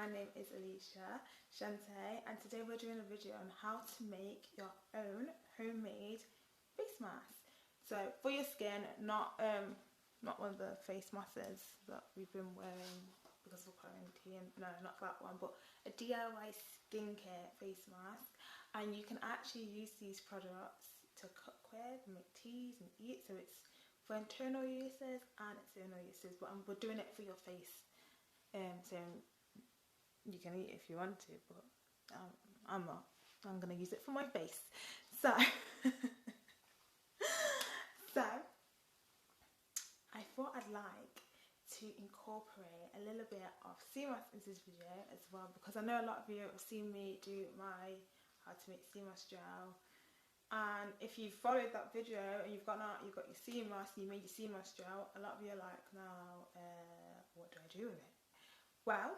my name is Alicia Shante, and today we're doing a video on how to make your own homemade face mask. So for your skin, not one of the face masks that we've been wearing because of quarantine. No, not that one, but a DIY skincare face mask. And you can actually use these products to cook with, make teas and eat. So it's for internal uses and external uses, but we're doing it for your face. So you can eat if you want to, but I'm not. I'm gonna use it for my face. So I thought I'd like to incorporate a little bit of sea mask into this video as well, because I know a lot of you have seen me do my how to make sea mask gel, and if you followed that video and you've got your sea mask, you made your sea mask gel, a lot of you are like, now what do I do with it? Well,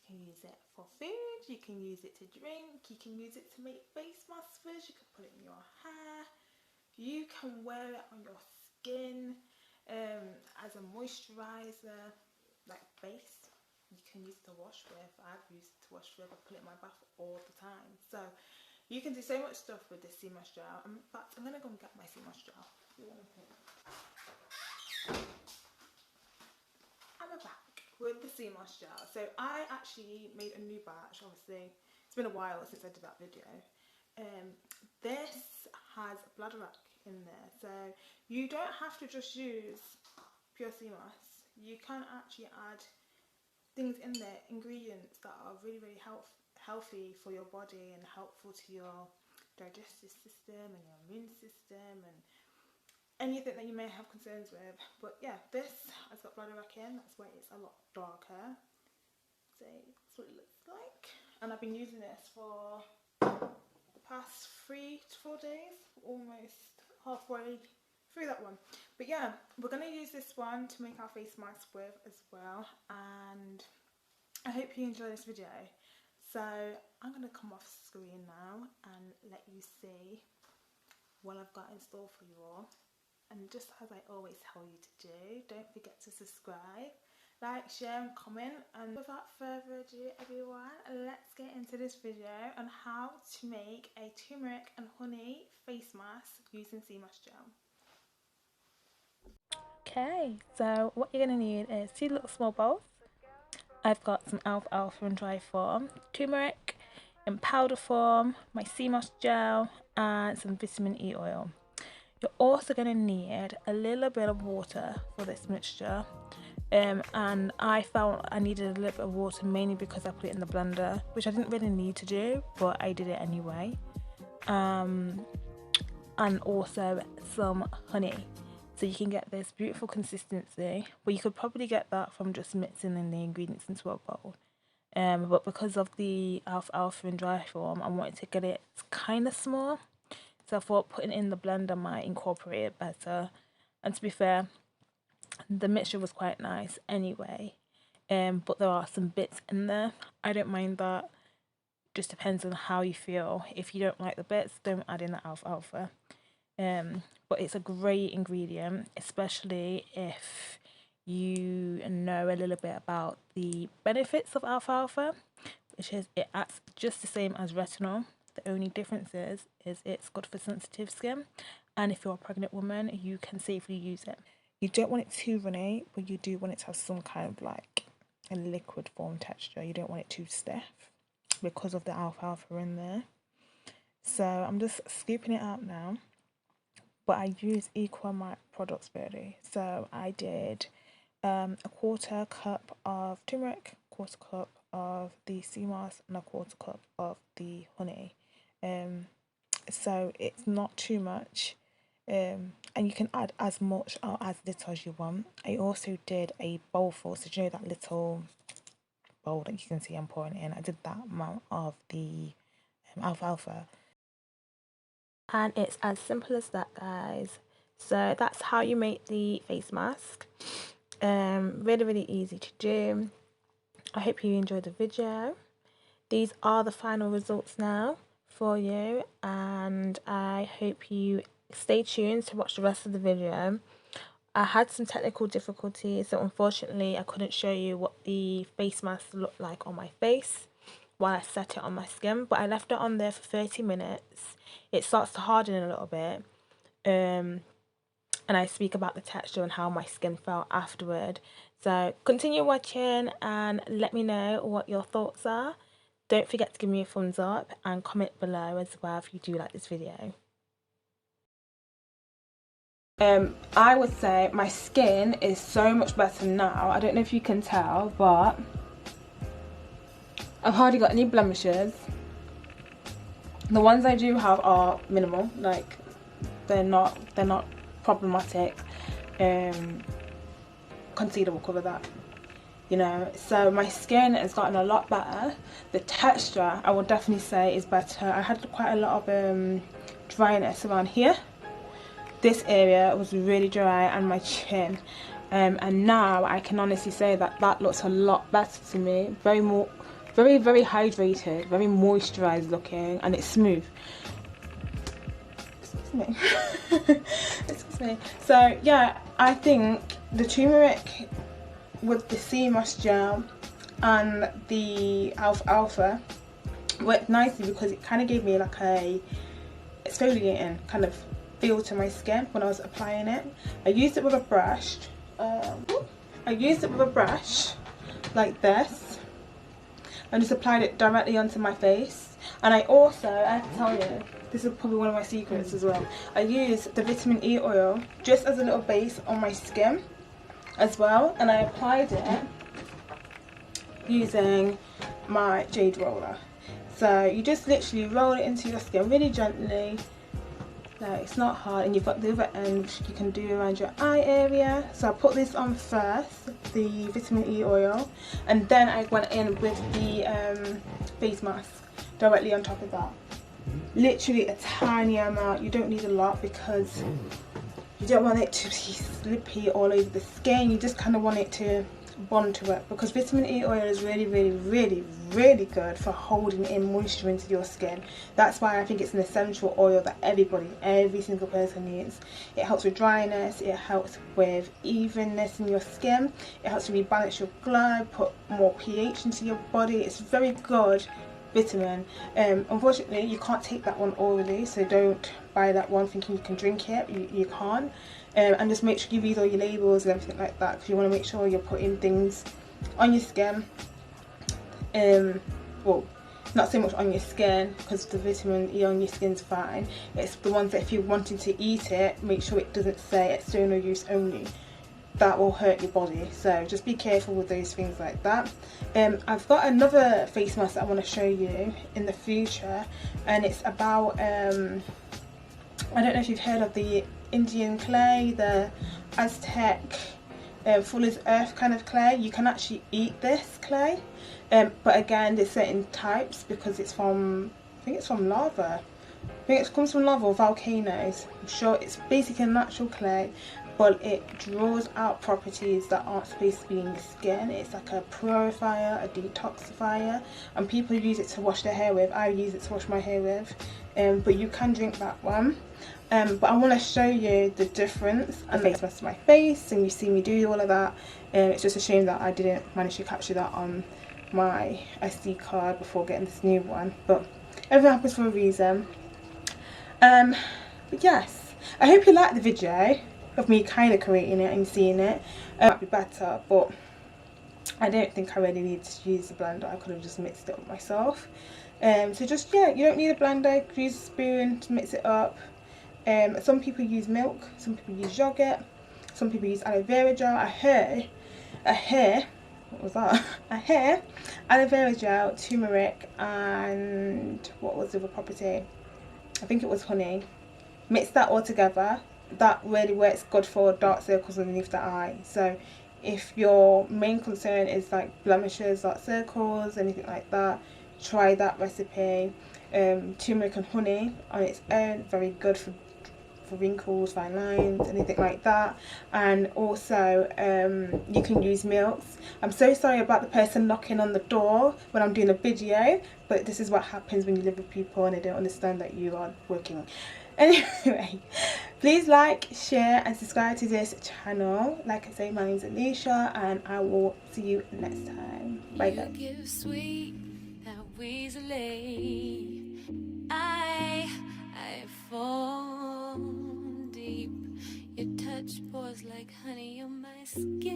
you can use it for food, you can use it to drink, you can use it to make face masks with, you can put it in your hair, you can wear it on your skin as a moisturizer, like base. You can use it to wash with. I've used it to wash with. I put it in my bath all the time. So you can do so much stuff with this sea mask gel. In fact, I'm gonna go and get my sea mask gel. I'm back with the sea mask gel. So I actually made a new batch. Obviously, it's been a while since I did that video. This has bladderwrack in there, so you don't have to just use pure sea mask. You can actually add things in there, ingredients that are really healthy for your body and helpful to your digestive system and your immune system and anything that you may have concerns with. But yeah, this has got bladderwrack in. That's why it's a lot darker. So that's what it looks like, and I've been using this for the past 3 to 4 days, almost halfway through that one. But yeah, we're going to use this one to make our face mask with as well, and I hope you enjoy this video. So I'm going to come off screen now and let you see what I've got in store for you all. And just as I always tell you to do, don't forget to subscribe, like, share and comment. And without further ado, everyone, let's get into this video on how to make a turmeric and honey face mask using sea mask gel. Okay, so what you're going to need is 2 little small bowls. I've got some alfalfa in dry form, turmeric in powder form, my sea moss gel, and some vitamin E oil. You're also going to need a little bit of water for this mixture. And I found I needed a little bit of water mainly because I put it in the blender, which I didn't really need to do, but I did it anyway. And also some honey. So you can get this beautiful consistency, but you could probably get that from just mixing in the ingredients into a bowl. But because of the alfalfa in dry form, I wanted to get it kind of small. So I thought putting it in the blender might incorporate it better. And to be fair, the mixture was quite nice anyway. But there are some bits in there. I don't mind that. Just depends on how you feel. If you don't like the bits, don't add in the alfalfa. But it's a great ingredient, especially if you know a little bit about the benefits of alfalfa, which is it acts just the same as retinol. The only difference is it's good for sensitive skin, and if you're a pregnant woman, you can safely use it. You don't want it too runny, but you do want it to have some kind of like a liquid form texture. You don't want it too stiff because of the alfalfa in there. So I'm just scooping it out now. But I use equal amount of products really. So I did a 1/4 cup of turmeric, 1/4 cup of the sea moss, and a 1/4 cup of the honey. So it's not too much. And you can add as much or as little as you want. I also did a bowl full, so you know that little bowl that you can see I'm pouring it in. I did that amount of the alfalfa. And it's as simple as that, guys. So that's how you make the face mask. Really easy to do. I hope you enjoyed the video. These are the final results now for you, and I hope you stay tuned to watch the rest of the video. I had some technical difficulties, so unfortunately I couldn't show you what the face mask looked like on my face while I set it on my skin, but I left it on there for 30 minutes. It starts to harden a little bit, and I speak about the texture and how my skin felt afterward. So continue watching and let me know what your thoughts are. Don't forget to give me a thumbs up and comment below as well if you do like this video. I would say my skin is so much better now. I don't know if you can tell, but I've hardly got any blemishes. The ones I do have are minimal, like they're not problematic. Concealer will cover that, you know. So my skin has gotten a lot better. The texture, I would definitely say, is better. I had quite a lot of dryness around here. This area was really dry, and my chin, and now I can honestly say that that looks a lot better to me. Very hydrated, very moisturized looking, and it's smooth. Excuse me. Excuse me. So yeah, I think the turmeric with the sea moss gel and the alfalfa worked nicely because it kind of gave me like a exfoliating kind of feel to my skin when I was applying it. I used it with a brush. Like this, and just applied it directly onto my face. And I have to tell you, this is probably one of my secrets as well, I used the vitamin E oil just as a little base on my skin as well, and I applied it using my jade roller. So you just literally roll it into your skin really gently. No, it's not hard, and you've got the other end which you can do around your eye area. So I put this on first, the vitamin E oil, and then I went in with the face mask directly on top of that. Literally a tiny amount. You don't need a lot because you don't want it to be slippy all over the skin. You just kind of want it to bond to it, because vitamin E oil is really good for holding in moisture into your skin. That's why I think it's an essential oil that every single person needs. It helps with dryness, it helps with evenness in your skin, it helps to rebalance your glow, put more pH into your body. It's very good vitamin. Unfortunately you can't take that one orally, so don't buy that one thinking you can drink it. You can't. And just make sure you read all your labels and everything like that, because you want to make sure you're putting things on your skin. Well, not so much on your skin, because the vitamin E on your skin's fine. It's the ones that if you're wanting to eat it, make sure it doesn't say external use only. That will hurt your body, so just be careful with those things like that. I've got another face mask that I want to show you in the future, and it's about I don't know if you've heard of the Indian clay, the Aztec Fuller's Earth kind of clay. You can actually eat this clay, but again there's certain types because it's from, I think it's from lava. I think it comes from lava or volcanoes. I'm sure it's basically a natural clay, but it draws out properties that aren't supposed to be in your skin. It's like a purifier, a detoxifier, and people use it to wash their hair with. I use it to wash my hair with, but you can drink that one. But I want to show you the difference and face mask to my face, and you see me do all of that. It's just a shame that I didn't manage to capture that on my SD card before getting this new one, but everything happens for a reason. But yes, I hope you liked the video of me kind of creating it and seeing it. It might be better, but I don't think I really need to use the blender. I could have just mixed it up myself. So just, yeah, you don't need a blender. Use a spoon to mix it up. Some people use milk, some people use yogurt, some people use aloe vera gel. What was that? A hair, aloe vera gel, turmeric, and what was the other property? I think it was honey. Mix that all together. That really works good for dark circles underneath the eye. So if your main concern is like blemishes, dark circles, anything like that, try that recipe. Turmeric and honey on its own, very good for wrinkles, fine lines, anything like that. And also you can use milks. I'm so sorry about the person knocking on the door when I'm doing a video, but this is what happens when you live with people and they don't understand that you are working. Anyway, please like, share and subscribe to this channel. Like I say, my name's Alicia and I will see you next time. Bye guys. You give sweet, that weaselly. I fall deep. Your touch pours like honey on my skin.